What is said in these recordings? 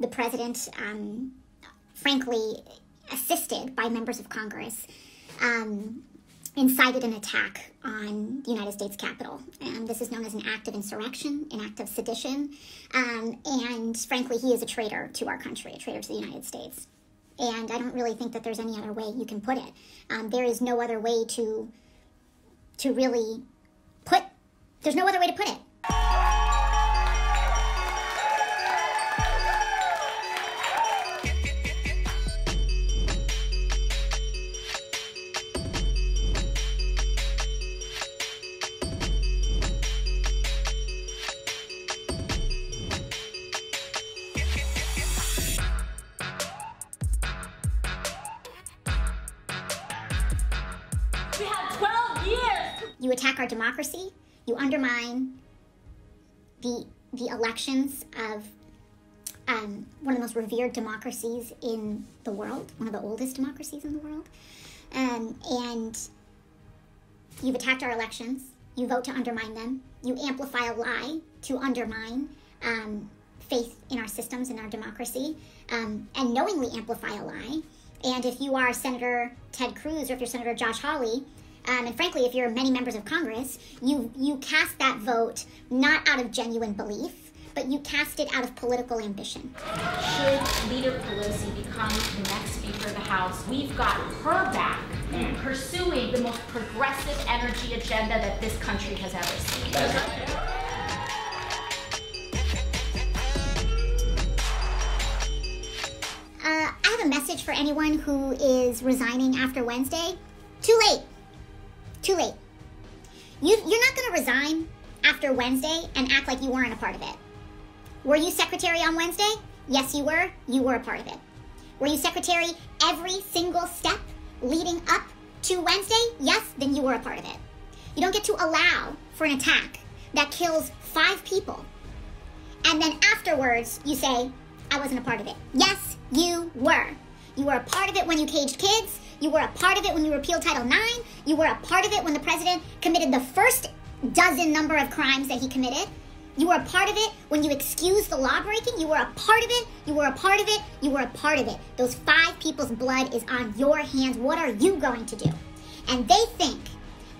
the president, frankly, assisted by members of Congress, incited an attack on the United States Capitol. This is known as an act of insurrection, an act of sedition, and frankly, he is a traitor to our country, a traitor to the United States. And I don't really think that there's any other way you can put it. There is no other way to really put, there's no other way to put it. You attack our democracy, you undermine the elections of one of the most revered democracies in the world, one of the oldest democracies in the world, and you've attacked our elections, you vote to undermine them, you amplify a lie to undermine faith in our systems, in our democracy, and knowingly amplify a lie. And if you are Senator Ted Cruz or if you're Senator Josh Hawley, and frankly, if you're many members of Congress, you cast that vote not out of genuine belief, but you cast it out of political ambition. Should Leader Pelosi become the next Speaker of the House, we've got her back pursuing the most progressive energy agenda that this country has ever seen. I have a message for anyone who is resigning after Wednesday. Too late. Too late. You're not going to resign after Wednesday and act like you weren't a part of it. Were you secretary on Wednesday? Yes, you were. You were a part of it. Were you secretary every single step leading up to Wednesday? Yes, then you were a part of it. You don't get to allow for an attack that kills 5 people. And then afterwards, you say, I wasn't a part of it. Yes, you were. You were a part of it when you caged kids. You were a part of it when you repealed Title IX. You were a part of it when the president committed the first dozen number of crimes that he committed. You were a part of it when you excused the law breaking. You were a part of it. You were a part of it. You were a part of it. Those 5 people's blood is on your hands. What are you going to do? And they think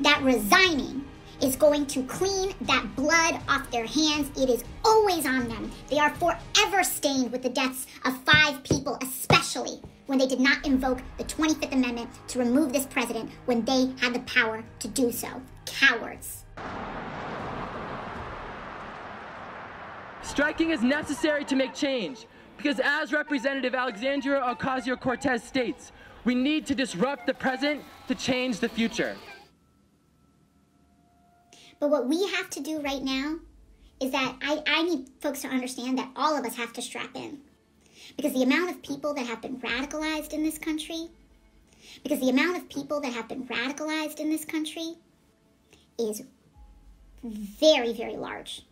that resigning is going to clean that blood off their hands. It is always on them. They are forever stained with the deaths of 5 people, especially when they did not invoke the 25th Amendment to remove this president when they had the power to do so. Cowards. Striking is necessary to make change, because as Representative Alexandria Ocasio-Cortez states, we need to disrupt the present to change the future. But what we have to do right now is that I need folks to understand that all of us have to strap in. Because the amount of people that have been radicalized in this country, is very, very large.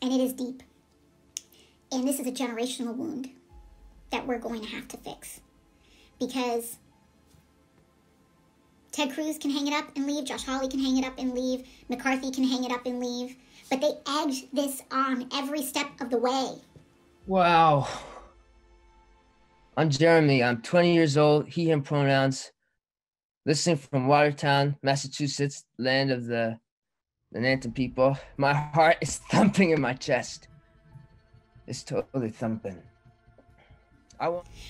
And it is deep. And this is a generational wound that we're going to have to fix. Because Ted Cruz can hang it up and leave, Josh Hawley can hang it up and leave, McCarthy can hang it up and leave, but they edge this on every step of the way. Wow. I'm Jeremy. I'm 20 years old, he, him pronouns, listening from Watertown, Massachusetts, land of the Nantan people. My heart is thumping in my chest. It's totally thumping.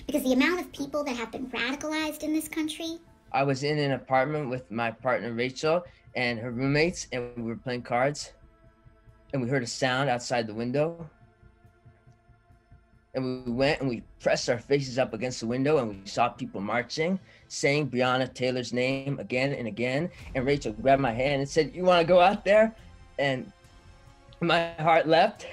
Because the amount of people that have been radicalized in this country. I was in an apartment with my partner Rachel and her roommates, and we were playing cards, and we heard a sound outside the window. And we went and we pressed our faces up against the window, and we saw people marching, saying Breonna Taylor's name again and again. And Rachel grabbed my hand and said, "You want to go out there?" And my heart leapt.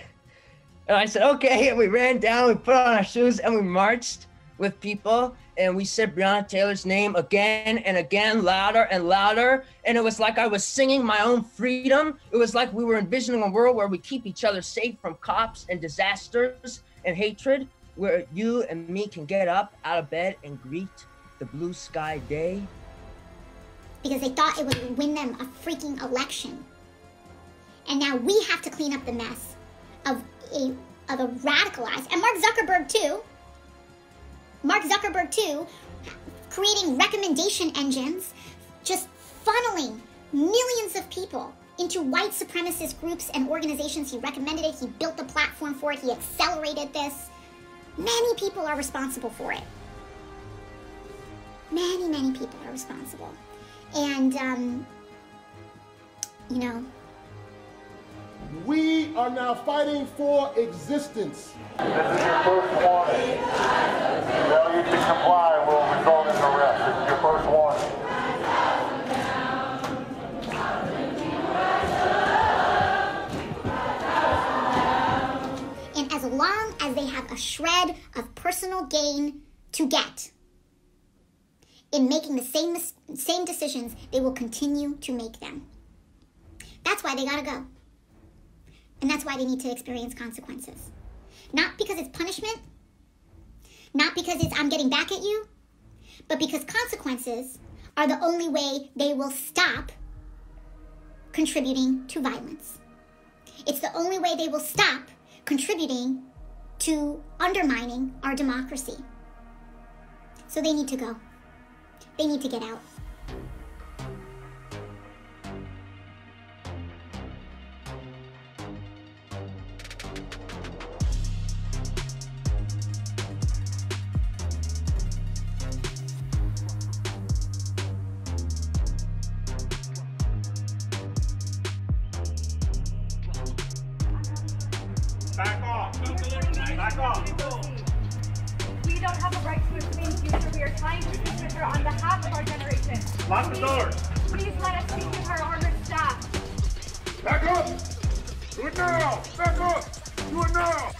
And I said, okay. And we ran down, we put on our shoes, and we marched with people. And we said Breonna Taylor's name again and again, louder and louder. And it was like I was singing my own freedom. It was like we were envisioning a world where we keep each other safe from cops and disasters and hatred, where you and me can get up out of bed and greet the blue sky day. Because they thought it would win them a freaking election. And now we have to clean up the mess of a of a radicalized, and Mark Zuckerberg too, creating recommendation engines, just funneling millions of people into white supremacist groups and organizations. He recommended it, he built the platform for it, he accelerated this. Many people are responsible for it. Many people are responsible. And, you know, we are now fighting for existence. This is your first warning. Failure to comply will result in arrest. This is your first warning. And as long as they have a shred of personal gain to get in making the same decisions, they will continue to make them. That's why they gotta go. And that's why they need to experience consequences. Not because it's punishment, not because it's I'm getting back at you, but because consequences are the only way they will stop contributing to violence. It's the only way they will stop contributing to undermining our democracy. So they need to go. They need to get out. Back off. Back off. We don't have a right to a clean future. We are trying to speak with her on behalf of our generation. Lock the doors. Please let us speak with her armored staff. Back up. Do it now. Back up. Do it now.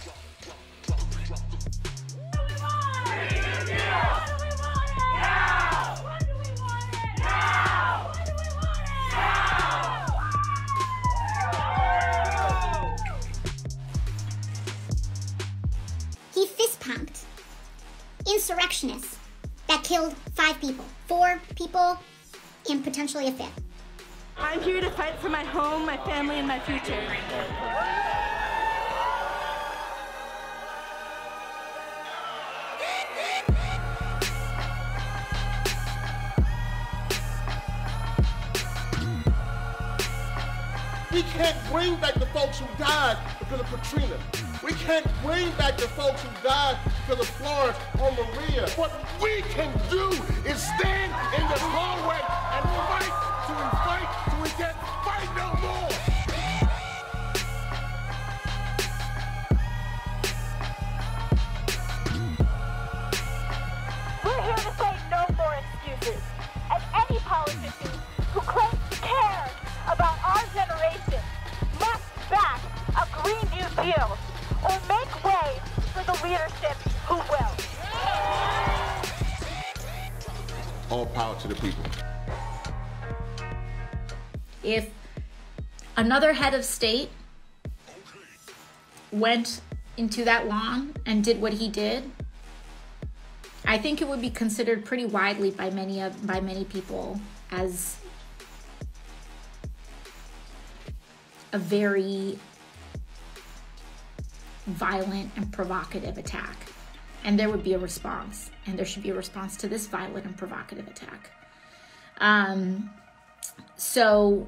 He fist-pumped insurrectionists that killed 5 people, 4 people, and potentially a 5th. I'm here to fight for my home, my family, and my future. We can't bring back the folks who died because of Katrina. We can't bring back the folks who died because of Florence or Maria. What we can do is stand in the hallway and fight till we can't fight no more. We're here to say no more excuses. And any politician who claims to care about our generation must back a Green New Deal or make way for the leadership who will. All power to the people. If another head of state went into that lawn and did what he did, I think it would be considered pretty widely by many people as a very violent and provocative attack. And there would be a response. And there should be a response to this violent and provocative attack. So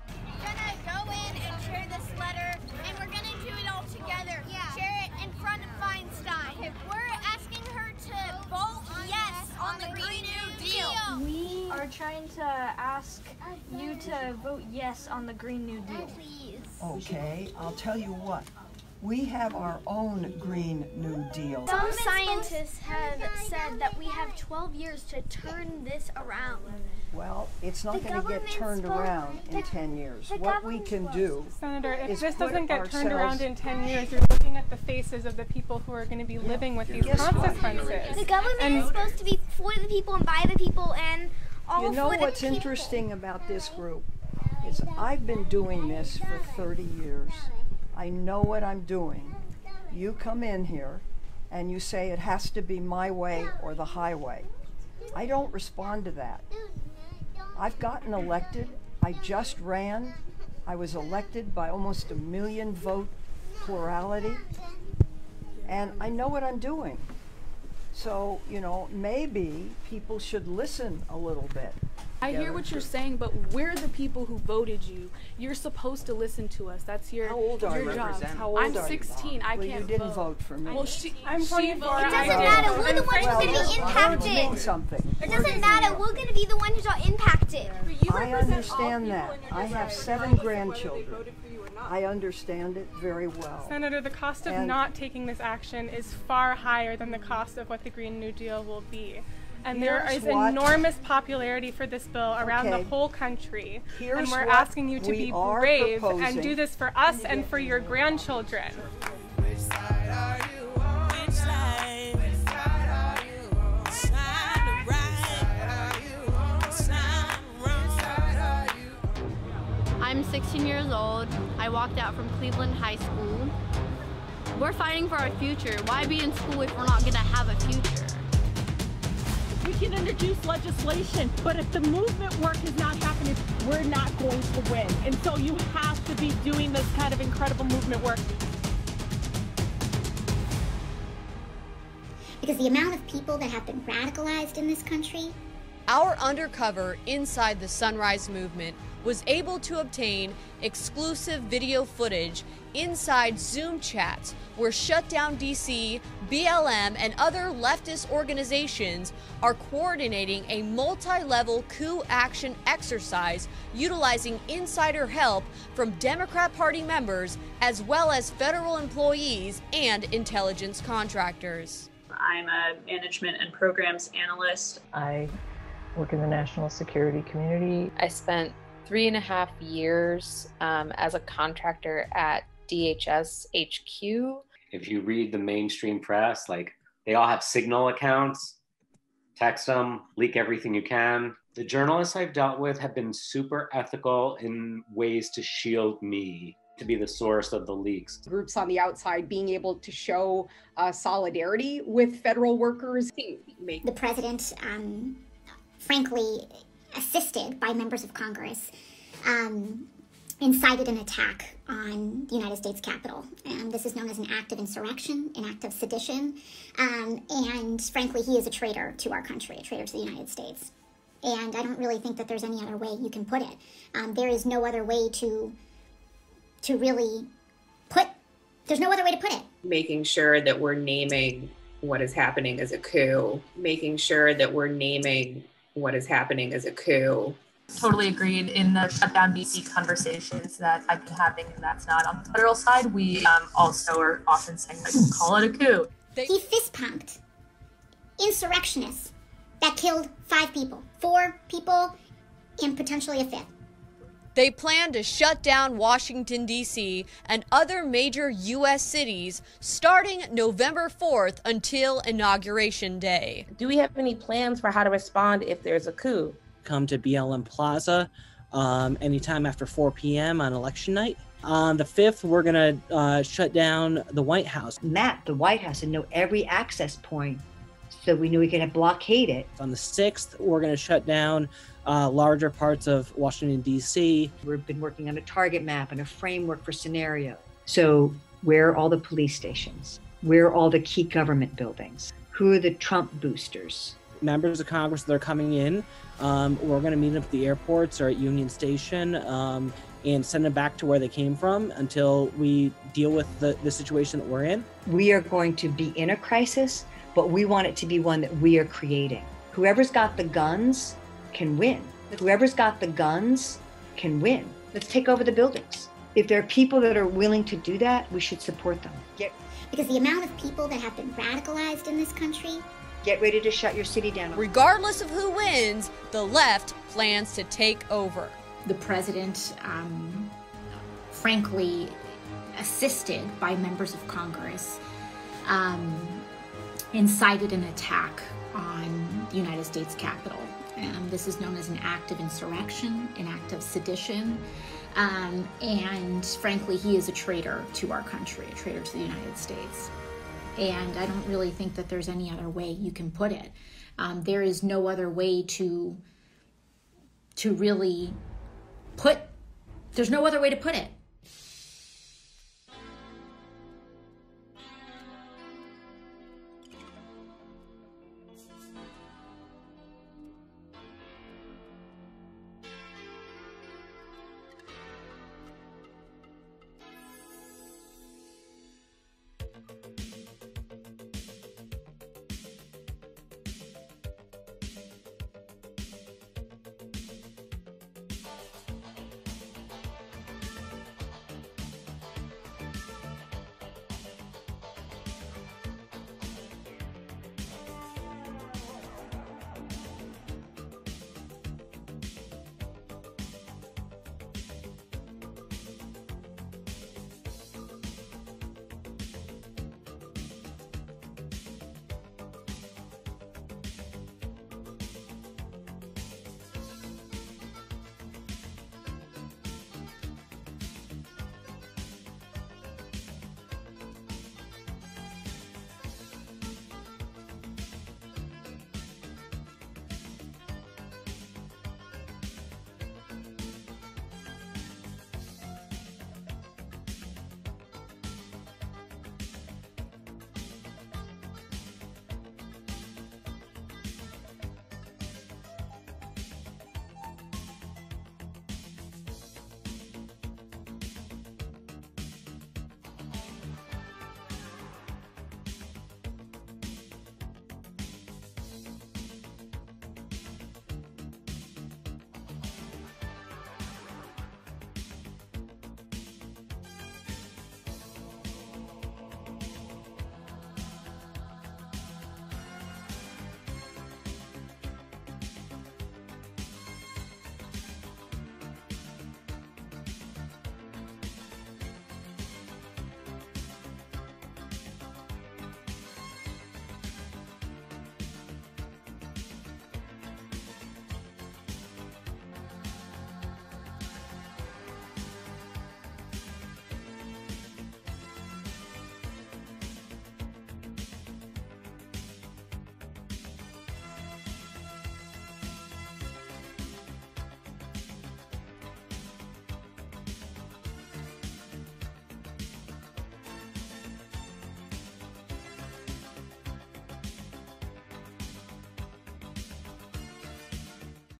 We're gonna go in and share this letter, and we're gonna do it all together. Yeah. Share it in front of Feinstein. Okay. We're asking her to vote yes on the Green New Deal. We are trying to ask you to vote yes on the Green New Deal. Please. Okay, I'll tell you what. We have our own Green New Deal. Some scientists have said that we have 12 years to turn this around. Well, it's not going to get turned around in 10 years. What we can do, Senator, if is this put doesn't get turned ourselves- around in 10 years, you're looking at the faces of the people who are going to be living with these Guess what? consequences. The government is supposed to be for the people and by the people and all You know for the what's people. interesting about this group is I've been doing this for 30 years. I know what I'm doing. You come in here and you say it has to be my way or the highway. I don't respond to that. I've gotten elected. I just ran. I was elected by almost 1 million vote plurality. and I know what I'm doing. So, you know, maybe people should listen a little bit. I hear what you're saying, but we're the people who voted you. You're supposed to listen to us. That's your, How old are you? job. How old I'm are you? 16. I Well, can't you didn't vote for me. Well, I'm 24. It It doesn't matter. We're the ones who's going to be impacted. Something. It doesn't matter. We're going to be the ones who are impacted. I understand that. I have 7 grandchildren. I understand it very well. Senator, the cost of not taking this action is far higher than the cost of what the Green New Deal will be. And there is enormous popularity for this bill around the whole country. And we're asking you to be brave and do this for us and for your grandchildren. Which side are you on? Which side? Which side are you on? Side to right? Which side are you on? Side wrong? Which side are you on? I'm 16 years old. I walked out from Cleveland High School. We're fighting for our future. Why be in school if we're not going to have a future? We can introduce legislation, but if the movement work is not happening, we're not going to win. And so you have to be doing this kind of incredible movement work. Because the amount of people that have been radicalized in this country. Our undercover inside the Sunrise Movement was able to obtain exclusive video footage inside Zoom chats where Shutdown DC, BLM, and other leftist organizations are coordinating a multi-level coup action exercise utilizing insider help from Democrat Party members as well as federal employees and intelligence contractors. I'm a management and programs analyst. I work in the national security community. I spent 3.5 years as a contractor at DHS HQ. If you read the mainstream press, like they all have Signal accounts, text them, leak everything you can. The journalists I've dealt with have been super ethical in ways to shield me, to be the source of the leaks. Groups on the outside being able to show solidarity with federal workers. The president, frankly, assisted by members of Congress, incited an attack on the United States Capitol. And this is known as an act of insurrection, an act of sedition. And frankly, he is a traitor to our country, a traitor to the United States. And I don't really think that there's any other way you can put it. There is no other way to really put, there's no other way to put it. Making sure that we're naming what is happening as a coup. Making sure that we're naming what is happening as a coup. Totally agreed in the Shutdown DC conversations that I've been having, and that's not on the federal side. We also are often saying, like, call it a coup. He fist-pumped insurrectionists that killed 5 people, 4 people, and potentially a 5th. They plan to shut down Washington, D.C. and other major U.S. cities starting November 4th until Inauguration Day. Do we have any plans for how to respond if there's a coup? Come to BLM Plaza anytime after 4 p.m. on election night. On the 5th, we're going to shut down the White House. Map the White House and know every access point so we knew we could blockade it. On the 6th, we're going to shut down larger parts of Washington, D.C. We've been working on a target map and a framework for scenario. So where are all the police stations? Where are all the key government buildings? Who are the Trump boosters? Members of Congress that are coming in, we're going to meet them at the airports or at Union Station and send them back to where they came from until we deal with the situation that we're in. We are going to be in a crisis, but we want it to be one that we are creating. Whoever's got the guns can win. Whoever's got the guns can win. Let's take over the buildings. If there are people that are willing to do that, we should support them. Because the amount of people that have been radicalized in this country. Get ready to shut your city down. Regardless of who wins, the left plans to take over. The president, frankly, assisted by members of Congress, incited an attack on the United States Capitol. This is known as an act of insurrection, an act of sedition, and frankly, he is a traitor to our country, a traitor to the United States. And I don't really think that there's any other way you can put it. There is no other way to really put, there's no other way to put it.